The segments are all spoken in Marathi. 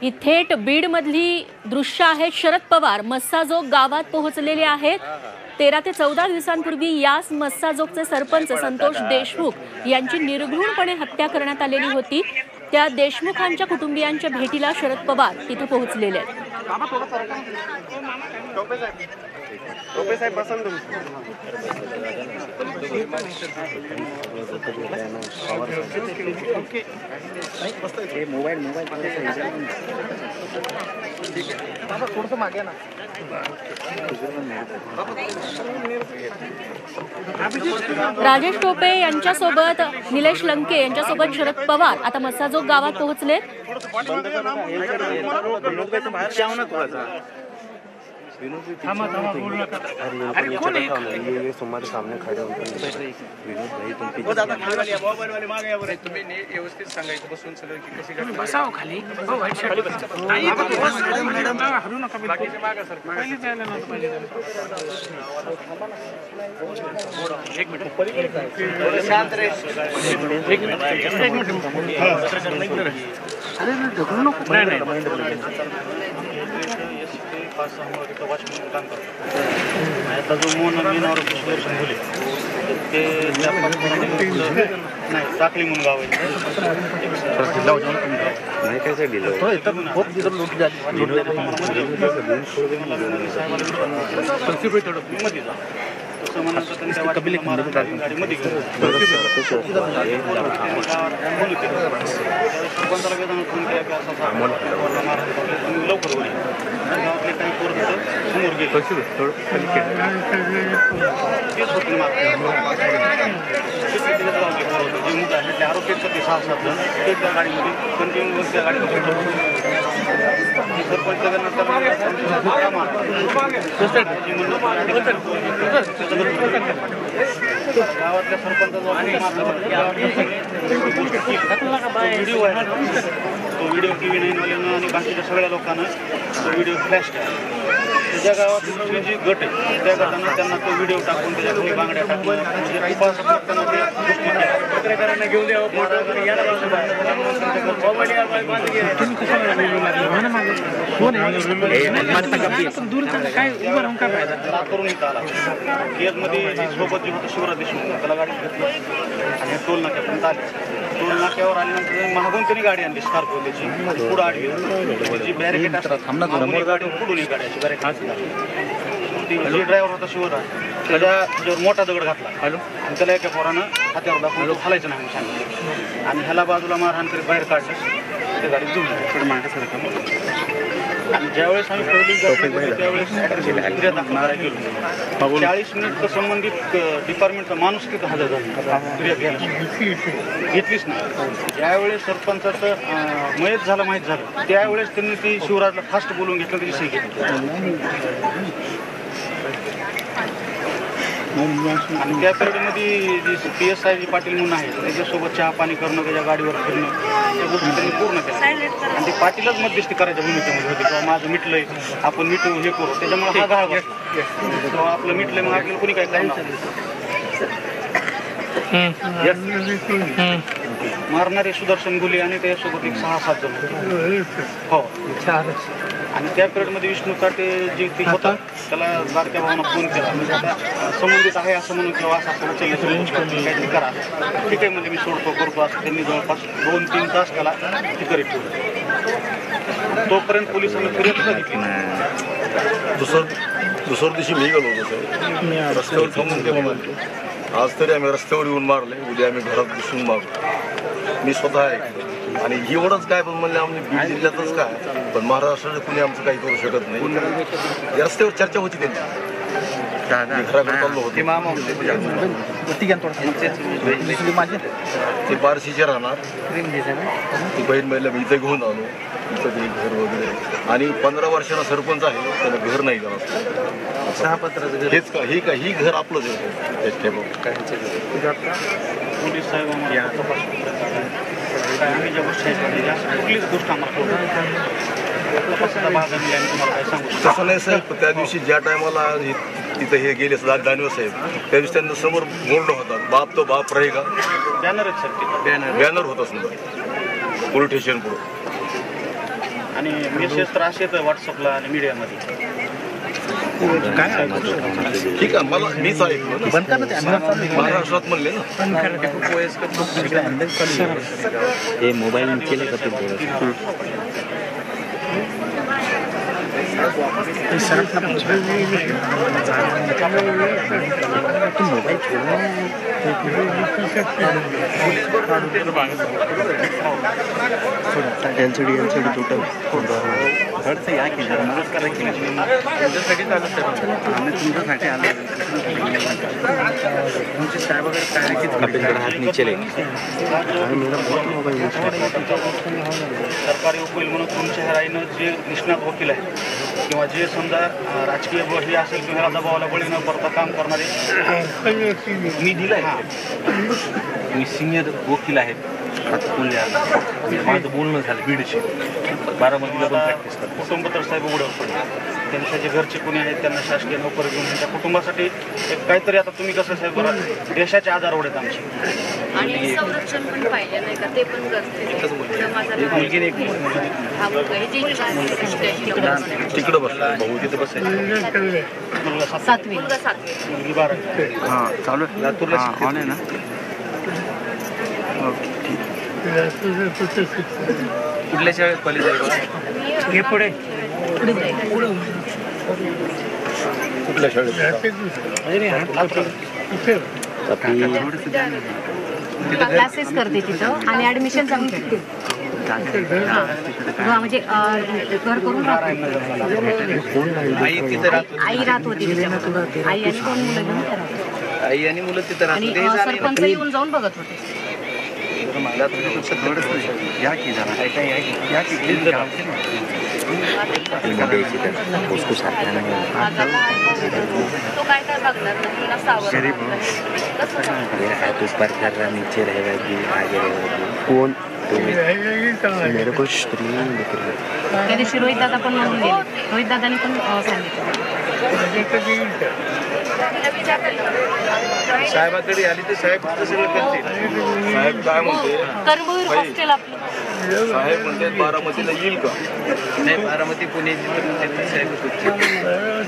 ही थेट बीडमधली दृश्य आहेत. शरद पवार मस्साजोग गावात पोहोचलेले आहेत. 13 ते 14 दिवसांपूर्वी याच मस्साजोगचे सरपंच संतोष देशमुख यांची निर्घृणपणे हत्या करण्यात आलेली होती. त्या देशमुखांच्या कुटुंबियांच्या भेटीला शरद पवार तिथे पोहोचलेले आहेत. राजेश टोपे यांच्यासोबत निलेश लंके यांच्यासोबत शरद पवार आता मस्साजोग गावात पोहोचले. सामने खड़े तुम्ही व्यवस्थित सांगायचं बसून सगळं की कशी बसाव खाली एक मिनिट शांत रे एक मिनिट अरे ढकलू नको काम करतो आता जो मोहन मीनावर सुदर्शन भुले ते नाही टाकली म्हणून गाव आहे नाही काय काय दिलं खूप दिवस लूट झाली मध्ये जा तसं म्हणायचं त्यांच्या कबिल गाडीमध्ये सरपंचाला वेदना फोन केला की असा लवकर होईल गावातले काही पोरं समोर गेले तेच होते जे मुलं आहेत आरोग्याचं ते 6-7 जण ते त्या गाडीमध्ये कंटिन्यू त्या गाडीमध्ये सरपंच गावातल्या सरपंचाचा व्हिडिओ आहे तो व्हिडिओ TV 9 वाल्यांना आणि बाकीच्या सगळ्या लोकांना तो व्हिडिओ फ्लॅश केला. ज्या गावातली जी गट आहे त्या गटानं त्यांना तो व्हिडिओ टाकून त्याच्या घरी बांगड्या टाकून म्हणजे त्यांना ते पत्रकारांना घेऊन द्यावं करून इथं आला केजमध्ये सोबत जे होतं शिवराज देशमुख त्याला गाडी घेतली आणि टोल नाक्यापर्यंत आली. टोल नाक्यावर आल्यानंतर महागून त्यांनी गाडी आणली स्कॉर्पिओ त्याची पुढं आडवी जी बॅरिकेड असतात गाडी पुढून एक गाडी अशी बॅरिकेड जी ड्रायव्हर होता शिवराज त्याच्यावर मोठा दगड घातला आणि त्याला एका पोरानं हात्यावर दाखवून हालायचं नाही म्हणून सांगितलं आणि ह्याला बाजूला मारहाण करीत बाहेर काढलं ते गाडी जुळली आणि ज्यावेळेस आम्ही त्यावेळेस दाखल करायला गेलो 40 मिनिट संबंधित डिपार्टमेंटचा माणूस तिथं हजर झाला क्रिया घेतलीच नाही. ज्यावेळेस सरपंचाचं मयत झालं माहीत झालं त्यावेळेस त्यांनी ती शिवराजला फास्ट बोलवून घेतलं त्याची सही घेतली आणि त्या पिरियडमध्ये जी PSI पाटील म्हणून आहे त्याच्यासोबत चहा पाणी करणं त्याच्या गाडीवर फिरणं त्या गोष्टी त्यांनी पूर्ण केल्या आणि ते पाटीलच मध्यस्थी करायच्या भूमिकेमध्ये होते किंवा माझं मिटलंय आपण मिटू हे करू त्याच्यामुळे हा गाळ किंवा आपलं मिटलंय मग आपल्याला कोणी काय करणार मारणारे सुदर्शन गुले आणि त्याच्यासोबत एक 6-7 जण हो आणि त्या पिरियडमध्ये विष्णू काटे जे ते होता त्याला लाडक्या भावांना फोन केला म्हणजे आता संबंधित आहे असं म्हणून किंवा असं काहीतरी करा ठीक आहे म्हणजे मी सोडतो करतो असं त्यांनी जवळपास 2-3 तास त्याला ते करीत ठेवलं. तोपर्यंत पोलिसांनी फिर्याद बघितली दुसऱ्या दिवशी मी गेलो होतो रस्त्यावर थांबून ते म्हणतो आज तरी आम्ही रस्त्यावर येऊन मारले उद्या आम्ही घरात बसून मारतो मी स्वतः आहे आणि एवढंच काय पण म्हणले आम्ही बीड जिल्ह्यातच काय पण महाराष्ट्राने कुणी आमचं काही करू शकत नाही. रस्त्यावर चर्चा होती त्यांची घराकडे चाललो होते ते बारशीचे राहणार ती बहीण महिला मी इथं घेऊन आलो इथं ते घर वगैरे आणि 15 वर्षांना सरपंच आहे त्याला घर नाही जाणार 6 पत्राचं घर हेच का ही घर आपलंच आहे पोलीस साहेब आम्ही ज्या गोष्टी कुठलीच गोष्ट आम्हाला तपासाचा भाग आहे आणि तुम्हाला काय सांगू शकतो. तसं नाही साहेब, त्या दिवशी ज्या टायमाला तिथं हे गेले दानवे साहेब, त्या दिवशी त्यांना समोर बोर्ड होता, बाप तो बाप रहेगा, बॅनर आहेत सर ते. बॅनर होता समजा पोलीस स्टेशन पुढे. आणि मेसेज तर असे येतं व्हॉट्सअपला आणि मीडियामध्ये. ठीक आहे, मला मीच ऐकलं महाराष्ट्रात म्हणले ना. हे मोबाईल केले का ते हाथ नीचे ले सरकारी वकील म्हणून तुमच्या ह्या जे निष्णात वकील आहे किंवा जे समजा राजकीय हे असेल किंवा ह्याला दबावाला बळी न पडता काम करणारे मी दिलाय. मी सिनियर वकील आहेत. माझं बोलणं झालं बीडशी, बारामतीला पण प्रॅक्टिस करतो. कुटुंब तर साहेब उघडं पडलं. त्यांच्या जे घरचे कोणी आहेत त्यांना शासकीय नोकरी घेऊन त्यांच्या कुटुंबासाठी एक काहीतरी, आता तुम्ही कसं साहेब बरं देशाचे आधार ओढत आमचे आणि संरक्षण पण पाहिजे नाही का, ते पण गरजेचं. तिकडं बसला भाऊ, तिथं बसायचं. मुलगा 7वी मुलगी 12. हां चालू आहे. लातूरला ऑन आहे ना. कुठल्या शाळेत कॉलेज आहे पुढे कुठल्या शाळेत? क्लासेस करते तिथं आणि ऍडमिशन चालू करते. म्हणजे घर करून आई राहत होती तिच्यामध्ये. आई आणि 2 मुलं घेऊन राहत. आई आणि मुलं तिथं आणि सरपंच येऊन जाऊन बघत होते. उसको साथ तो काय काय बघणार मुलीला सावध उस पर कर रहा, नीचे रहेगी, आगे रहेगी. कौन मेरे को त्या दिवशी रोहित दादा पण म्हणून गेले. रोहित दादाने पण सांगितलं. साहेबाकडे आली तर साहेब सगळं करते. साहेब काय म्हणते? कर्मवीर हॉस्टेल आपलं. साहेब म्हणते बारामतीला येईल का? नाही, बारामती पुण्याची तर साहेब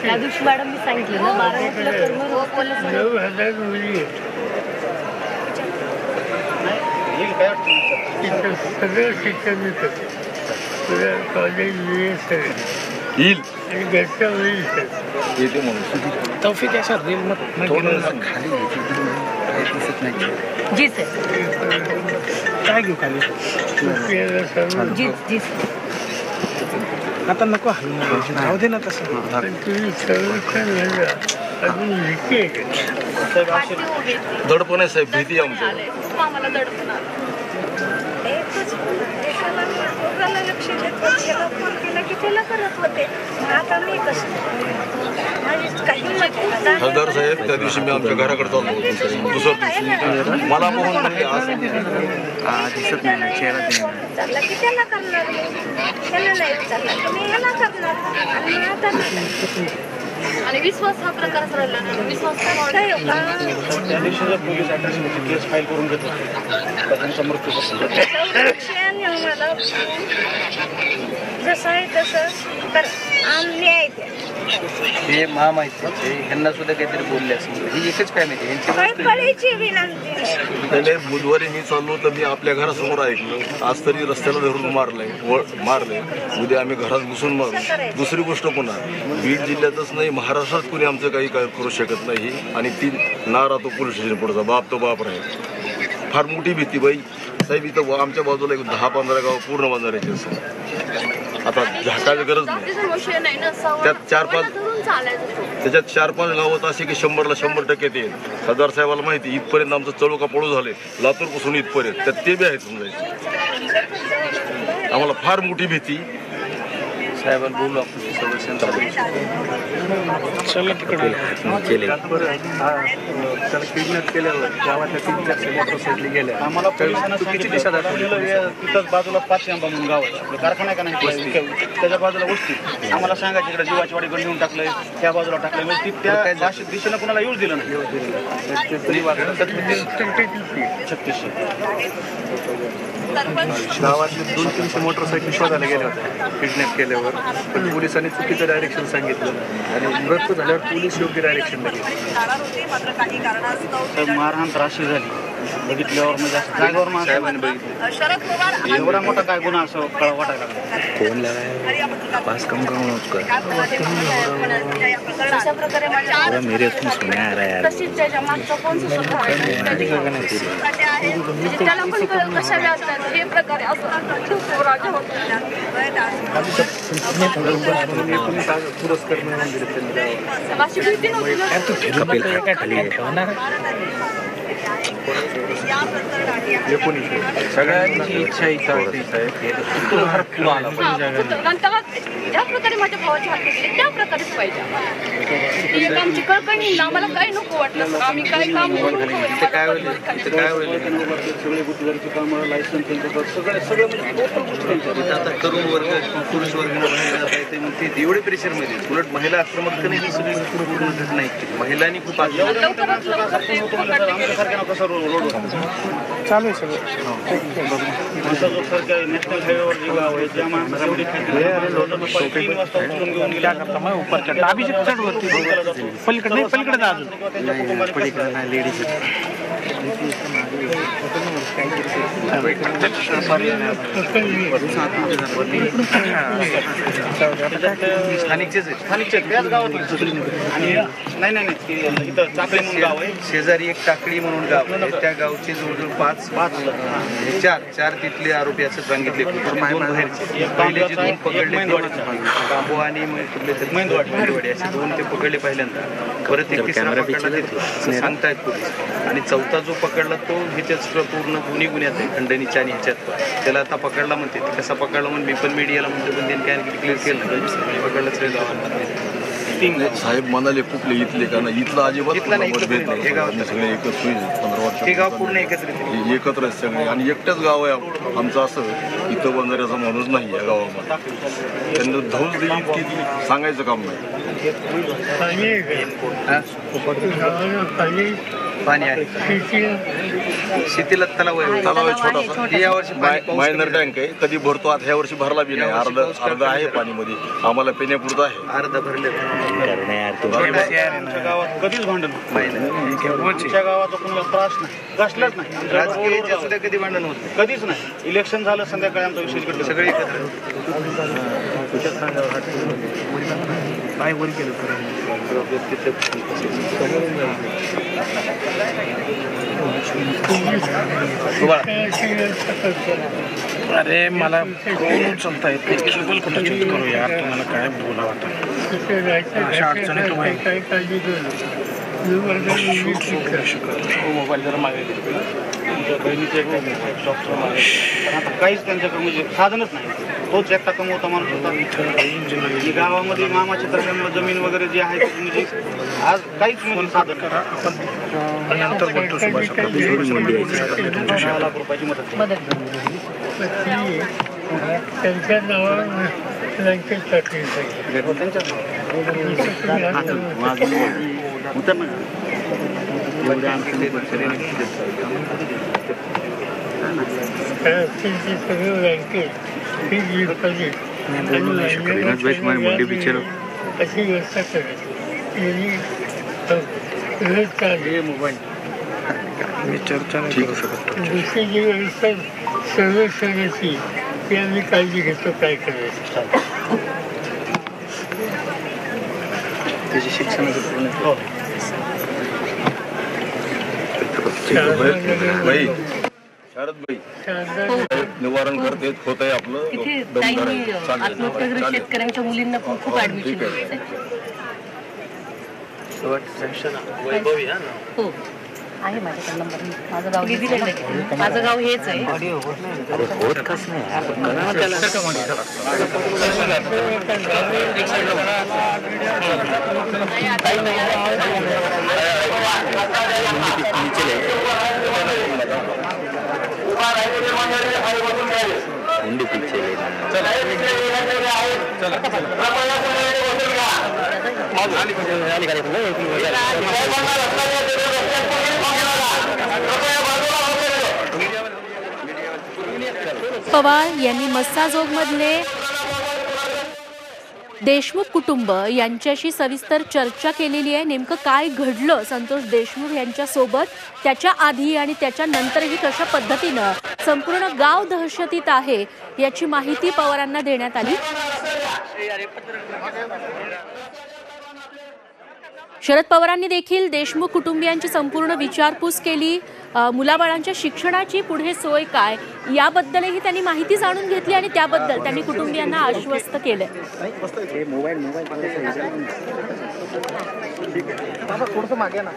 त्या दिवशी मॅडम मी सांगितलं ना, बारामतीला कर्मवीर पोलीस येईल काय अडचण सगळं शिक्षण येतं. कॉलेज येईल आणि घरच्या होईल येते म्हणून. तौफिक आहे सर. खाली दिसत नाही. जी सर. काय घेऊ खाली? जी जी आता नको हलू, जाऊ दे ना तसं. तुम्ही संरक्षण अजून भीती आहे का? दडपण आहे साहेब, भीती आहे आमच्या. आम्हाला दडपण आलं. लक्ष की त्याला करत होते. आता मी कसं खासदार साहेब, त्या दिवशी मी आमच्या घराकडे चाललो होतो. दुसऱ्या दिवशी मला मोहन म्हणले आज दिसत नाही चेहरा विचारला की त्याला करणार, त्याला नाही विचारला की मी ह्याला करणार. आणि आता आणि विश्वास हा प्रकारच राहिला ना. विश्वास काय त्या दिवशी जर पोलीस अटॅचमेंटची केस फाईल करून घेत होते तर त्यांचा मृत्यू बसला. मला जसं आहे तसं तर न्याय द्या. हे महामाहिती ह्यांना सुद्धा काहीतरी बोलले असेल. ही एकच फॅमिली यांची काय कळायची विनंती त्याने बुधवारी मी चाललो तर मी आपल्या घरासमोर ऐकलं, आज तरी रस्त्याला धरून मारलंय. उद्या आम्ही घरात घुसून मारलो. दुसरी गोष्ट पुन्हा बीड जिल्ह्यातच नाही, महाराष्ट्रात कुणी आमचं काही करू शकत नाही. आणि ती नारा तो पोलीस स्टेशन पुढचा, बाप तो बाप राहील. फार मोठी भीती बाई साहेब. इथं आमच्या बाजूला 10-15 गाव पूर्ण बांधणार आहे सर. आता झाकायची गरज नाही. त्यात 4-5 गावात असे की 100ला 100% येईल. खासदार साहेबाला माहिती इथपर्यंत आमचं चळोका पळू झाले, लातूरपासून इथपर्यंत, त्यात ते बी आहेत समजायचे. आम्हाला फार मोठी भीती. साहेबांना बोलू आपण. सदस्यांचा कपिल हात नीचे ले त्याला किडनॅप केल्यावर गावातल्या 3-4 मोटरसायकली गेल्या. आम्हाला पोलिसांना चुकीची दिशा दाखवली. तिथंच बाजूला 5 आंबा म्हणून गाव आहे आपलं, कारखाना आहे का नाही त्याच्या बाजूला वस्ती. आम्हाला सांगायचं इकडे जीवाची वाडी घेऊन टाकलंय, त्या बाजूला टाकलंय, म्हणजे त्या भाषेत दिशेनं कुणाला येऊच दिलं नाही. 3600 गावातले 200-300 मोटरसायकल शोधायला गेल्या होत्या किडनॅप केल्यावर, पण पोलिसांनी चुकीचं डायरेक्शन सांगितलं आणि मृत्यू झाल्यावर पोलीस योग्य डायरेक्शन दिलं. मारहाण त्राशी झाली बघितल्यावर, म्हणजे जागेवर माणसाहेबांनी बघितलं एवढा मोठा काय गुन्हा असं वाटायला लागला. फोन लगाया पास कम करो उसका मेरे उसमें सुने आ रहा है यार त्याला पण कळलं कशाला असतात हे प्रकारे पुरस्कार मिळवून दिले अशी भीती नव्हती. कपिल हात खाली आहे. सगळ्यांची इच्छा आणि त्याला ज्या प्रकारे माझ्या भावाची हत्या केली त्या प्रकारेच पाहिजे. ती एक आमची कळकणी, आम्हाला काही नको वाटलं, आम्ही काय काम करू. काय होईल सगळे गुटवरची कामं, लायसन्स सगळं आता तरुण वर्ग पुरुष वर्ग ते एवढे प्रेशरमध्ये. उलट महिला आक्रमकतेने ही सगळी पूर्ण घटना ऐकली. महिलांनी खूप कसं रोड चालू आहे सगळं. सरकार नॅशनल हायवेवर जे गाव आहे त्या माणसं एवढी 3 वाजता उचलून घेऊन गेला. पलीकडे पलीकडे अजून लेडीज स्थानिकचेच त्याच गावातले. आणि नाही इथं चाकळी म्हणून गाव आहे, शेजारी एक टाकळी म्हणून गाव आहे. त्या गावचे जवळजवळ 4 तिथले आरोपी असं सांगितले. 2 बाहेरचे, पहिले जे 2 पकडले बाबू आणि मेंदवाडी असे 2 ते पकडले पहिल्यांदा. परत एक तिसरा पकडला असं सांगतायत पोलीस. आणि चौथा जो पकडला तो ह्याच्यात पूर्ण दोन्ही गुन्ह्यात आहे, खंडणीच्या आणि ह्याच्यात. त्याला आता पकडला म्हणते. कसा पकडला म्हणून मी पण मीडियाला म्हणतो, पण त्यांनी काय क्लिअर केलं पकडलंच रे गावात. साहेब म्हणाले कुठले इथले का नाही, इथलं अजिबात सगळे एकत्र 15 वर्ष हे गाव पूर्ण एकत्र आहेत सगळे. आणि एकट्याच गाव आहे आमचं असं, इथं बंधाऱ्याचा माणूस नाही या गावामध्ये. त्यांना धौस देईल की सांगायचं काम नाही. पाणी आहे, शेतीला तलाव आहे छोटासा. यावर्षी मायनर टँक आहे, कधी भरतो. आता ह्या वर्षी भरला बी नाही. अर्धा आहे पाणीमध्ये, आम्हाला पिण्यापुरतं आहे. अर्धा भरले. आमच्या गावात कधीच भांडण आमच्या गावाचा कोणाला त्रास नाही, कसलाच नाही. राजकीय सुद्धा कधी भांडण होत नाही, कधीच नाही. इलेक्शन झालं संध्याकाळी आमचा विषय कडलं सगळे एकत्र काय वर केलं. अरे मला कोण उचलता येत नाही. केबल कुठं चेंज करू यार, तुम्हाला काय बोला वाटतं. अशा अडचणी मोबाईल जरा मागे बहिणीचे आता काहीच त्यांच्याकडे म्हणजे साधनच नाही. तोच एकटा कमवता माणूस होता. गावामध्ये मामाच्या तरफानं जमीन वगैरे जे आहे म्हणजे आज काहीच म्हणजे साधन करा. आपण नंतर बोलतो. 6 लाख रुपयाची मदत त्यांच्या नावावर बँकेत टाकली सगळं बँकेत अशी व्यवस्था करायची. मोबाईल मी चर्चा नाही करू शकत. दुसरी जी व्यवस्था सर्वेक्षणाची ती आम्ही काळजी घेतो. काय करायचं त्याची शिक्षणाचं पूर्ण भाई शरद भाई निवारण करते होत आहे आपलं. शेतकऱ्यांच्या मुलींना पण खूप ऍडमिशन वैभवी. हो आहे माझ्याकडे नंबर. माझं गाव माझं गाव हेच आहे. अरे होत कस नाही आपण करा ना त्याला. हिंदी पीछे पवार यांनी मस्साजोगमधले देशमुख कुटुंब यांच्याशी सविस्तर चर्चा केलेली आहे. नेमकं काय घडलं संतोष देशमुख यांच्या सोबत, त्याच्या आधी आणि त्याच्या नंतरही कशा पद्धतीनं संपूर्ण गाव दहशतीत आहे याची माहिती पवारांना देण्यात आली. शरद पवारांनी देखील देशमुख कुटुंबियांची संपूर्ण विचारपूस केली. मुलाबाळांच्या शिक्षणाची पुढे सोय काय याबद्दलही त्यांनी माहिती जाणून घेतली आणि त्याबद्दल त्यांनी कुटुंबियांना आश्वस्त केले. थोडंसं मागे ना.